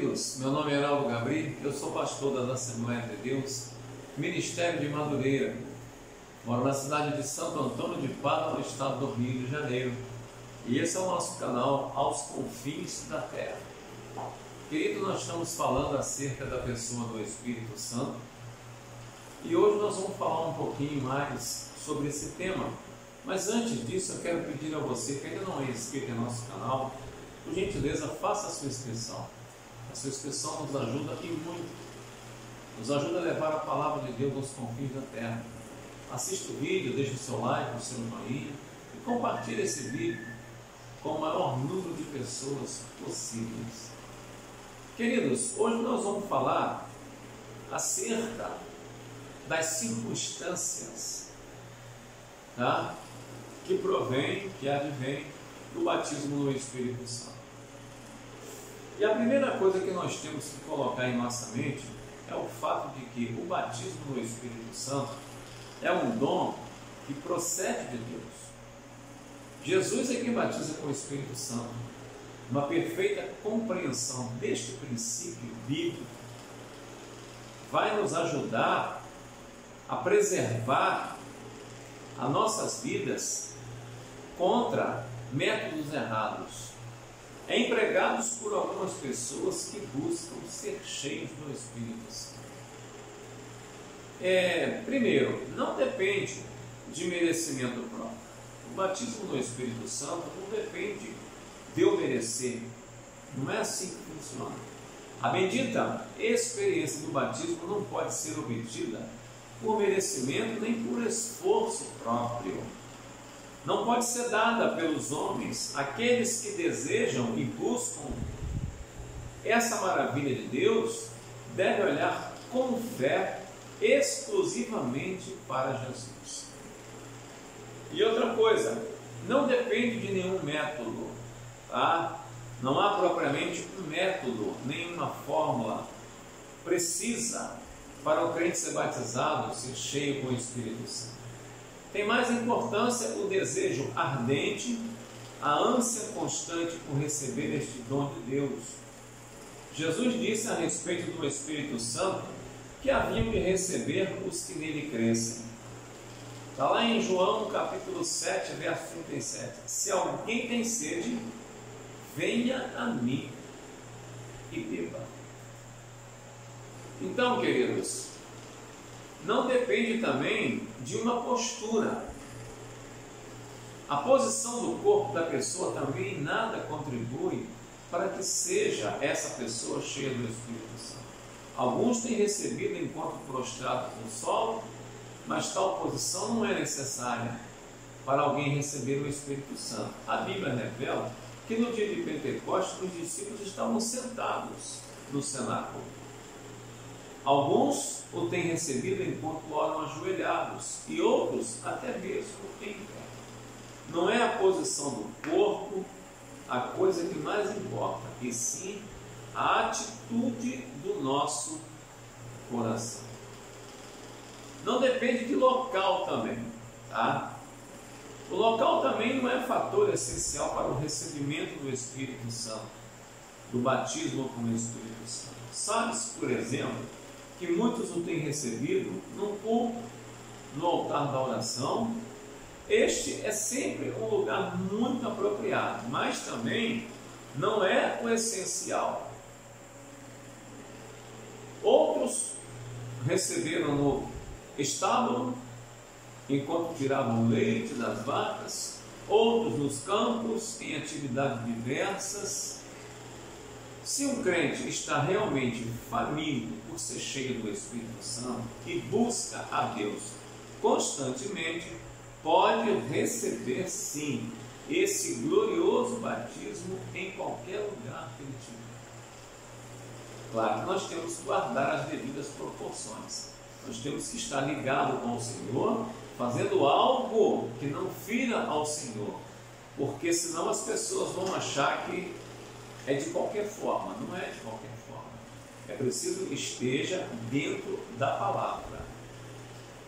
queridos, meu nome é Heraldo Gabri, eu sou pastor da Assembleia de Deus, Ministério de Madureira. Moro na cidade de Santo Antônio de Pádua, no estado do Rio de Janeiro. E esse é o nosso canal Aos Confins da Terra. Querido, nós estamos falando acerca da pessoa do Espírito Santo. E hoje nós vamos falar um pouquinho mais sobre esse tema. Mas antes disso, eu quero pedir a você que ainda não é inscrito em nosso canal, por gentileza, faça a sua inscrição. A sua inscrição nos ajuda e muito. Nos ajuda a levar a palavra de Deus aos confins da terra. Assista o vídeo, deixe o seu like, o seu joinha e compartilhe esse vídeo com o maior número de pessoas possíveis. Queridos, hoje nós vamos falar acerca das circunstâncias, tá? que advém do batismo no Espírito Santo. E a primeira coisa que nós temos que colocar em nossa mente é o fato de que o batismo no Espírito Santo é um dom que procede de Deus. Jesus é quem batiza com o Espírito Santo. Uma perfeita compreensão deste princípio bíblico vai nos ajudar a preservar as nossas vidas contra métodos errados, empregados por algumas pessoas que buscam ser cheios do Espírito Santo. Primeiro, não depende de merecimento próprio. O batismo do Espírito Santo não depende de eu merecer. Não é assim que funciona. A bendita experiência do batismo não pode ser obtida por merecimento nem por esforço próprio. Não pode ser dada pelos homens. Aqueles que desejam e buscam essa maravilha de Deus devem olhar com fé exclusivamente para Jesus. E outra coisa, não depende de nenhum método, tá? Não há propriamente um método, nenhuma fórmula precisa para o crente ser batizado, ser cheio com o Espírito Santo. Tem mais importância o desejo ardente, a ânsia constante por receber este dom de Deus. Jesus disse a respeito do Espírito Santo que haviam de receber os que nele crescem. Está lá em João capítulo 7, verso 37. Se alguém tem sede, venha a mim e beba. Então, queridos, não depende também de uma postura. A posição do corpo da pessoa também nada contribui para que seja essa pessoa cheia do Espírito Santo. Alguns têm recebido enquanto prostrados no solo, mas tal posição não é necessária para alguém receber o Espírito Santo. A Bíblia revela que no dia de Pentecostes os discípulos estavam sentados no cenáculo. Alguns o têm recebido enquanto oram ajoelhados e outros até mesmo em pé. Não é a posição do corpo a coisa que mais importa, e sim a atitude do nosso coração. Não depende de local também, tá? O local também não é fator essencial para o recebimento do Espírito Santo, do batismo com o Espírito Santo. Sabe-se, por exemplo, que muitos o têm recebido no culto, no altar da oração. Este é sempre um lugar muito apropriado, mas também não é o essencial. Outros receberam no estábulo, enquanto tiravam leite das vacas, outros nos campos, em atividades diversas. Se um crente está realmente faminto por ser cheio do Espírito Santo e busca a Deus constantemente, pode receber sim esse glorioso batismo em qualquer lugar que ele tiver. Claro que nós temos que guardar as devidas proporções. Nós temos que estar ligados com o Senhor, fazendo algo que não fira ao Senhor, porque senão as pessoas vão achar que é de qualquer forma. Não é de qualquer forma. É preciso que esteja dentro da palavra.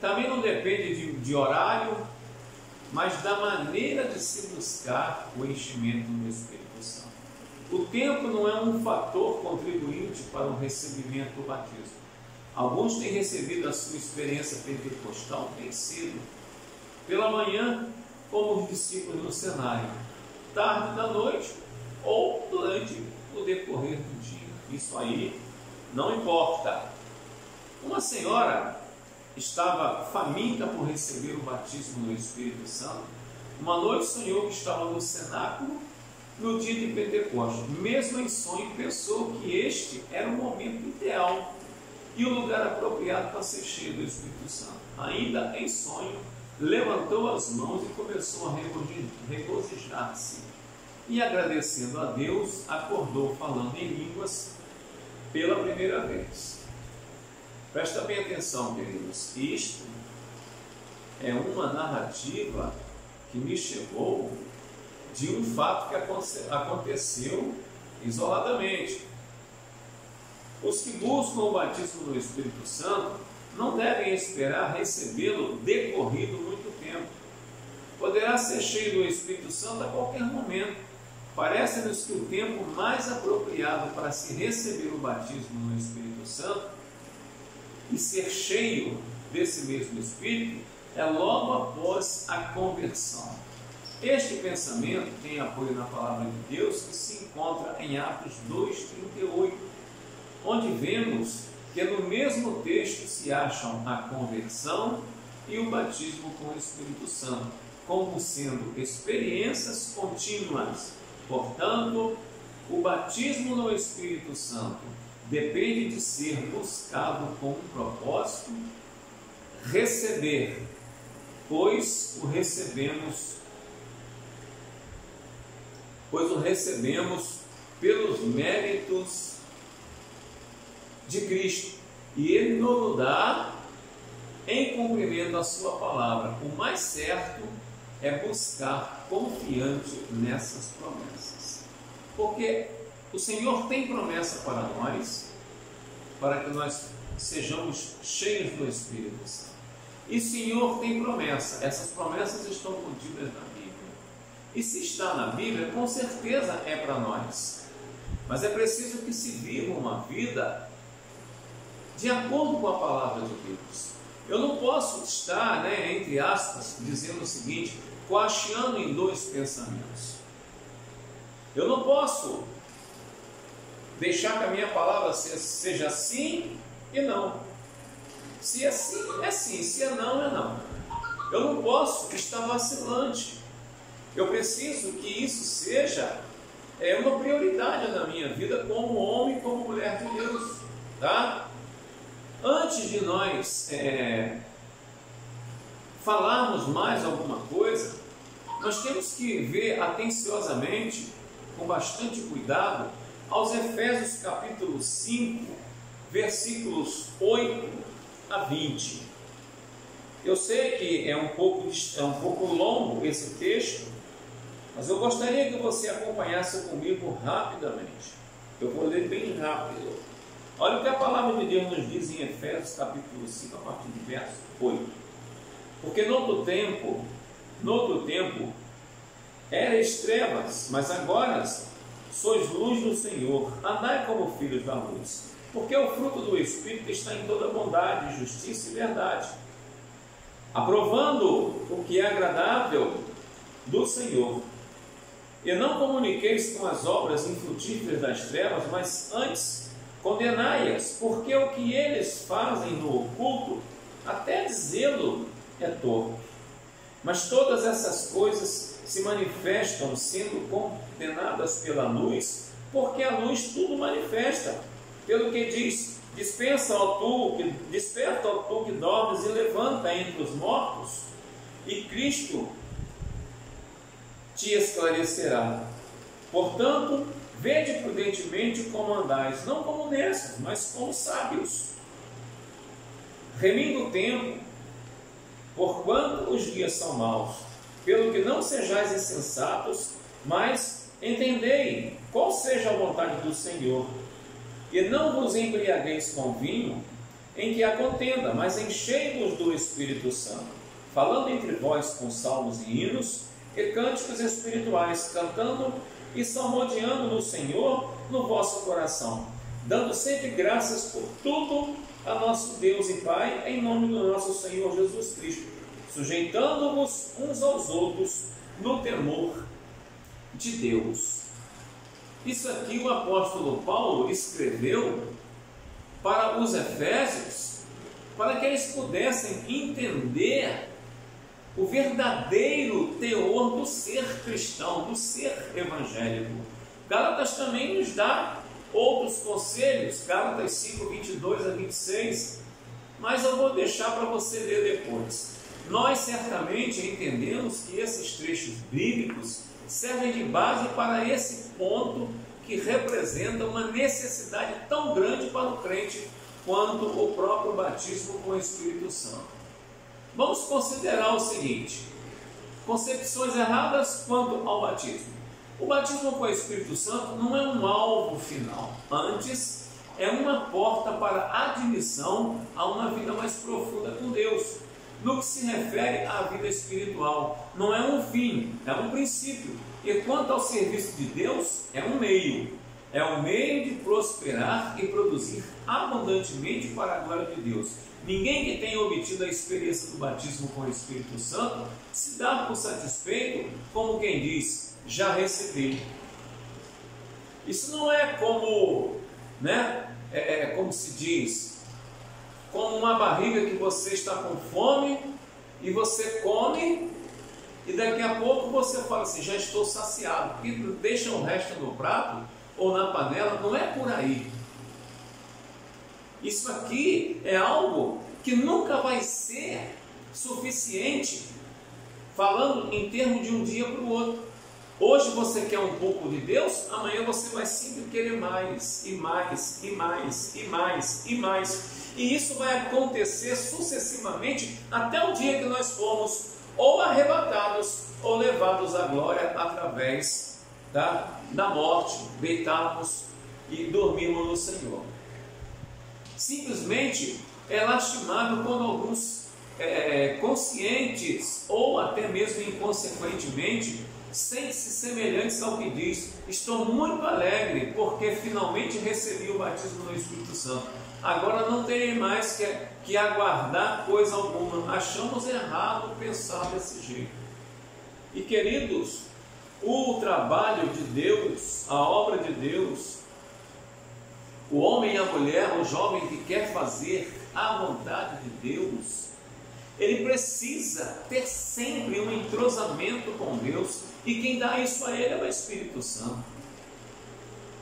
Também não depende de horário, mas da maneira de se buscar o enchimento do Espírito Santo. O tempo não é um fator contribuinte para o recebimento do batismo. Alguns têm recebido a sua experiência pentecostal bem cedo, pela manhã, como os discípulos no cenário, tarde da noite ou durante o decorrer do dia. Isso aí não importa. Uma senhora estava faminta por receber o batismo no Espírito Santo. Uma noite sonhou que estava no cenáculo no dia de Pentecostes. Mesmo em sonho, pensou que este era o momento ideal e o lugar apropriado para ser cheio do Espírito Santo. Ainda em sonho, levantou as mãos e começou a regozijar-se. E agradecendo a Deus, acordou falando em línguas pela primeira vez. Presta bem atenção, queridos. Isto é uma narrativa que me chegou de um fato que aconteceu isoladamente. Os que buscam o batismo no Espírito Santo não devem esperar recebê-lo decorrido muito tempo. Poderá ser cheio do Espírito Santo a qualquer momento. Parece-nos que o tempo mais apropriado para se receber o batismo no Espírito Santo e ser cheio desse mesmo Espírito é logo após a conversão. Este pensamento tem apoio na palavra de Deus, que se encontra em Atos 2:38, onde vemos que no mesmo texto se acham a conversão e o batismo com o Espírito Santo, como sendo experiências contínuas. Portanto, o batismo no Espírito Santo depende de ser buscado com um propósito, receber, pois o recebemos pelos méritos de Cristo, e Ele nos dá em cumprimento da sua palavra. O mais certo é buscar confiante nessas promessas, porque o Senhor tem promessa para nós, para que nós sejamos cheios do Espírito Santo. E o Senhor tem promessa, essas promessas estão contidas na Bíblia. E se está na Bíblia, com certeza é para nós. Mas é preciso que se viva uma vida de acordo com a palavra de Deus. Eu não posso estar, entre aspas, dizendo o seguinte, coacheando em dois pensamentos. Eu não posso deixar que a minha palavra seja sim e não. Se é sim, é sim. Se é não, é não. Eu não posso estar vacilante. Eu preciso que isso seja uma prioridade na minha vida como homem e como mulher de Deus. Tá? Antes de nós falarmos mais alguma coisa, nós temos que ver atenciosamente, com bastante cuidado, aos Efésios capítulo 5, versículos 8 a 20. Eu sei que é um pouco longo esse texto, mas eu gostaria que você acompanhasse comigo rapidamente. Eu vou ler bem rápido. Olha o que a palavra de Deus nos diz em Efésios capítulo 5, a partir do verso 8. Porque no outro tempo, erais trevas, mas agora sois luz do Senhor. Andai como filhos da luz. Porque o fruto do Espírito está em toda bondade, justiça e verdade, aprovando o que é agradável do Senhor. E não comuniqueis com as obras infrutíferas das trevas, mas antes condenai-as, porque o que eles fazem no oculto, até dizê-lo é torpe. Mas todas essas coisas se manifestam sendo condenadas pela luz, porque a luz tudo manifesta. Pelo que diz, desperta, ó tu que dormes, e levanta entre os mortos, e Cristo te esclarecerá. Portanto, vede prudentemente como andais, não como necios, mas como sábios, remindo o tempo, porquanto os dias são maus. Pelo que não sejais insensatos, mas entendei qual seja a vontade do Senhor. E não vos embriagueis com vinho, em que há contenda, mas enchei-vos do Espírito Santo, falando entre vós com salmos e hinos e cânticos espirituais, cantando e salmodiando no Senhor no vosso coração, dando sempre graças por tudo a nosso Deus e Pai, em nome do nosso Senhor Jesus Cristo, sujeitando-vos uns aos outros no temor de Deus. Isso aqui o apóstolo Paulo escreveu para os efésios, para que eles pudessem entender o verdadeiro teor do ser cristão, do ser evangélico. Gálatas também nos dá outros conselhos, Gálatas 5, 22 a 26, mas eu vou deixar para você ler depois. Nós certamente entendemos que esses trechos bíblicos servem de base para esse ponto que representa uma necessidade tão grande para o crente quanto o próprio batismo com o Espírito Santo. Vamos considerar o seguinte: concepções erradas quanto ao batismo. O batismo com o Espírito Santo não é um alvo final, antes é uma porta para a admissão a uma vida mais profunda com Deus. No que se refere à vida espiritual, não é um fim, é um princípio. E quanto ao serviço de Deus, é um meio de prosperar e produzir abundantemente para a glória de Deus. Ninguém que tenha obtido a experiência do batismo com o Espírito Santo se dá por satisfeito, como quem diz, já recebi. Isso não é como, como se diz, como uma barriga que você está com fome e você come e daqui a pouco você fala assim, já estou saciado, e deixa o resto no prato ou na panela. Não é por aí. Isso aqui é algo que nunca vai ser suficiente, falando em termos de um dia para o outro. Hoje você quer um pouco de Deus, amanhã você vai sempre querer mais, e mais, e mais, e mais, e mais. E isso vai acontecer sucessivamente até o dia que nós formos ou arrebatados ou levados à glória através da morte, deitarmos e dormirmos no Senhor. Simplesmente é lastimável quando alguns conscientes ou até mesmo inconsequentemente sentem-se semelhantes ao que diz: estou muito alegre porque finalmente recebi o batismo do Espírito Santo, agora não terei mais que aguardar coisa alguma. Achamos errado pensar desse jeito. E queridos, o trabalho de Deus, a obra de Deus, o homem e a mulher, o jovem que quer fazer a vontade de Deus, ele precisa ter sempre um entrosamento com Deus, e quem dá isso a ele é o Espírito Santo.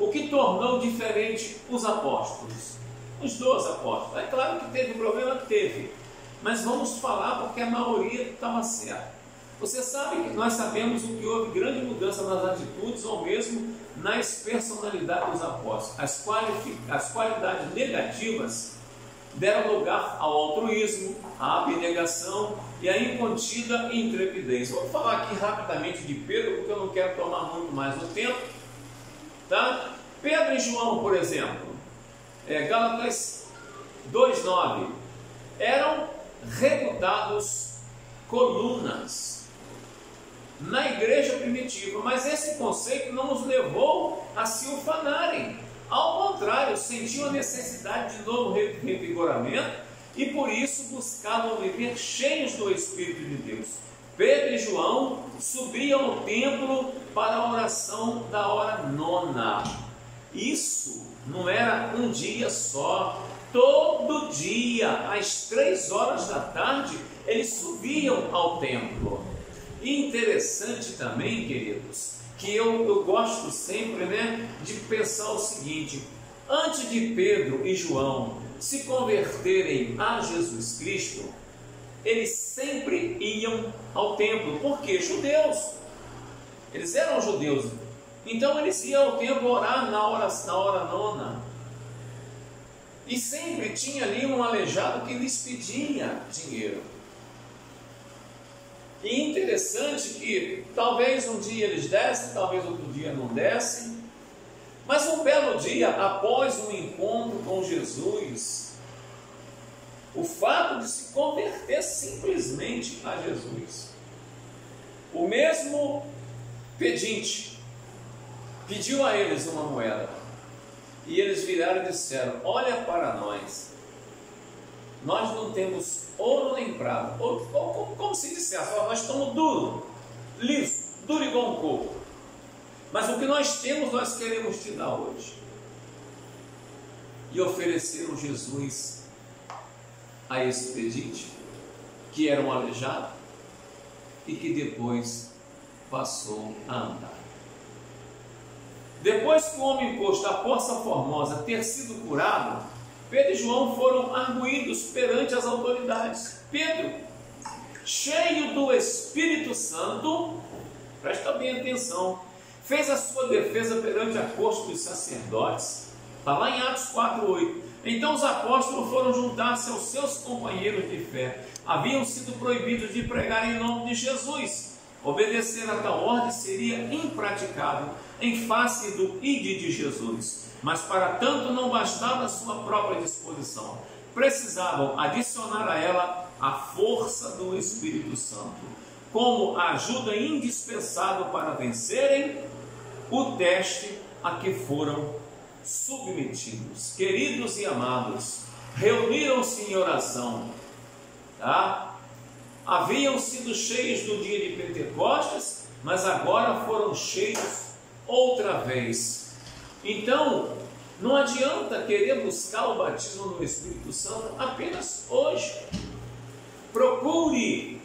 O que tornou diferente os apóstolos, os 12 apóstolos? É claro que teve problema, teve, mas vamos falar porque a maioria estava certa. Você sabe que nós sabemos que houve grande mudança nas atitudes ou mesmo nas personalidades dos apóstolos. As qualidades negativas deram lugar ao altruísmo, à abnegação e à incontida intrepidez. Vamos falar aqui rapidamente de Pedro, porque eu não quero tomar muito mais o tempo. Tá? Pedro e João, por exemplo, Gálatas 2,9, eram reputados colunas na igreja primitiva, mas esse conceito não os levou a se ufanarem. Ao contrário, sentiam a necessidade de novo revigoramento e por isso buscavam viver cheios do Espírito de Deus. Pedro e João subiam ao templo para a oração da hora nona. Isso não era um dia só. Todo dia, às 3 horas da tarde, eles subiam ao templo. E interessante também, queridos, que eu gosto sempre de pensar o seguinte: antes de Pedro e João se converterem a Jesus Cristo, eles sempre iam ao templo. Por quê? Judeus. Eles eram judeus. Então eles iam ao templo orar na hora nona. E sempre tinha ali um aleijado que lhes pedia dinheiro. E interessante que talvez um dia eles dessem, talvez outro dia não dessem, mas um belo dia, após um encontro com Jesus, o fato de se converter simplesmente a Jesus, o mesmo pedinte pediu a eles uma moeda. E eles viraram e disseram: olha para nós, nós não temos ouro nem prata. Ou como se dissesse: nós estamos duros, liso, duro igual um coco. Mas o que nós temos, nós queremos te dar hoje. E ofereceram Jesus a esse pedinte, que era um aleijado, e que depois passou a andar. Depois que o homem posto à Poça Formosa ter sido curado, Pedro e João foram arguídos perante as autoridades. Pedro, cheio do Espírito Santo, presta bem atenção, fez a sua defesa perante a corte dos sacerdotes. Está lá em Atos 4:8. Então os apóstolos foram juntar-se aos seus companheiros de fé. Haviam sido proibidos de pregar em nome de Jesus. Obedecer a tal ordem seria impraticável em face do ide de Jesus. Mas para tanto não bastava a sua própria disposição. Precisavam adicionar a ela a força do Espírito Santo, como a ajuda indispensável para vencerem o teste a que foram submetidos. Queridos e amados, reuniram-se em oração, tá? Haviam sido cheios do dia de Pentecostes, mas agora foram cheios outra vez. Então, não adianta querer buscar o batismo no Espírito Santo apenas hoje. Procure,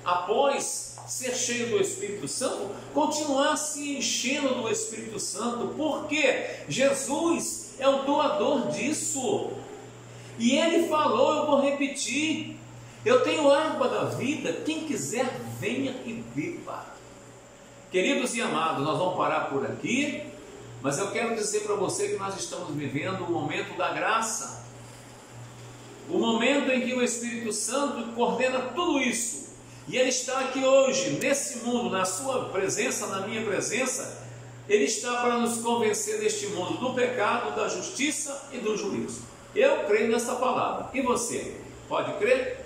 após ser cheio do Espírito Santo, continuar se enchendo do Espírito Santo, porque Jesus é o doador disso. E Ele falou, eu vou repetir: eu tenho água da vida, quem quiser venha e beba. Queridos e amados, nós vamos parar por aqui, mas eu quero dizer para você que nós estamos vivendo o momento da graça, o momento em que o Espírito Santo coordena tudo isso, e Ele está aqui hoje, nesse mundo, na sua presença, na minha presença. Ele está para nos convencer deste mundo do pecado, da justiça e do juízo. Eu creio nessa palavra, e você? Pode crer?